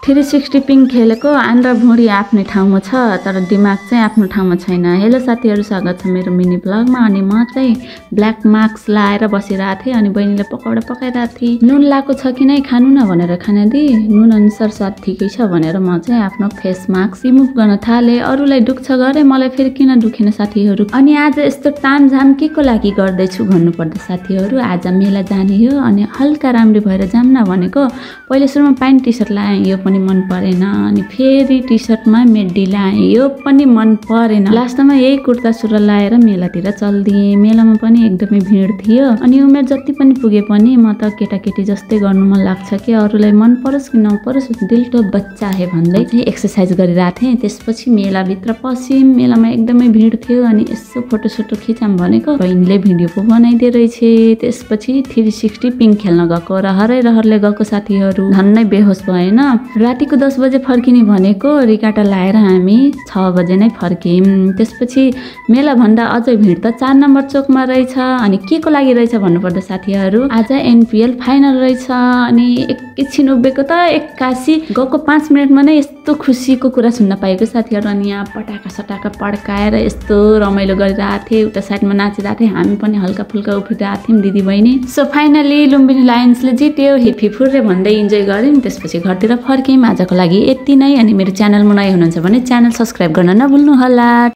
360 पिङ खेलेको आन्द्रा भुँडी आफ्नै ठाउँमा छ तर दिमाग चाहिँ आफ्नो ठाउँमा छैन। हेलो साथीहरू, स्वागत छ मेरो मिनी ब्लगमा। अनि म चाहिँ ब्ल्याक मास्क लाएर बसिरहेको थिएँ अनि बहिनीले पकौडा पकाइरहेको थिएँ। नुन लाएको छ कि नै खानु न भनेर खाना दिए, नुन अनुसार स्वाद ठिकै छ भनेर म चाहिँ आफ्नो फेस मास्क रिमुभ गर्न थालेँ। अरूलाई दुख्छ गरे, मलाई फेरि किन दुखेन साथीहरू। अनि आज यस्तो तामझाम के को लागि गर्दैछु भन्नुपर्दा साथीहरू, आज मेला जाने हो अनि हल्का राम्री भएर जाम न भनेको। पहिले सुरुमा प्यान्ट टी सर्ट लाएँ, यो पनि मन परेन। अनि फेरि टी सर्टमा मेडी लाएँ, यो पनि मन परेन। लास्टमा यही कुर्ता सुरुवाल लाएर मेलातिर चल्दिएँ। मेलामा पनि एकदमै भिड थियो अनि उमेर जति पनि पुगे पनि म त केटाकेटी जस्तै गर्नु मन लाग्छ कि अरूलाई मन परोस् कि नपरोस्, दिल तो बच्चा है भन्दै चाहिँ एक्सर्साइज गरिरहेको थिएँ। त्यसपछि मेलाभित्र पस्यौँ। मेलामा एकदमै भिड थियो अनि यसो फोटोसोटो खिचाम भनेको बहिनीले भिडियो पो बनाइदिए रहेछ। त्यसपछि 360 पिङ खेल्न गएको र रहरले गएको साथीहरू झन्नै बेहोस भएन। रातिको 10 बजे फर्किने भनेको रिकाटा लाएर हामी 6 बजे नै फर्क्यौँ। त्यसपछि मेलाभन्दा अझै भिड त 4 नम्बर चोकमा रहेछ। अनि के को लागि रहेछ भन्नुपर्दा साथीहरू, आज एनपिएल फाइनल रहेछ। अनि एकैछिन उभिएको त 81 गएको 5 मिनटमा नै यस्तो खुसीको कुरा सुन्न पाएको साथीहरू। अनि यहाँ पटाका सटाका पड्काएर यस्तो रमाइलो गरिरहेको थिएँ, उता साइडमा नाचिरहेको थिएँ। हामी पनि हल्का फुल्का उफ्रिरहेको थियौँ दिदी बहिनी। सो फाइनली लुम्बिनी लायन्सले जित्यो, हिपी फुर्रे भन्दै इन्जोय गऱ्यौँ। त्यसपछि घरतिर फर्क्यौँ। आजको लागि यति नै। अनि मेरो च्यानलमा नयाँ हुनुहुन्छ भने च्यानल सब्सक्राइब गर्न नभुल्नु होला।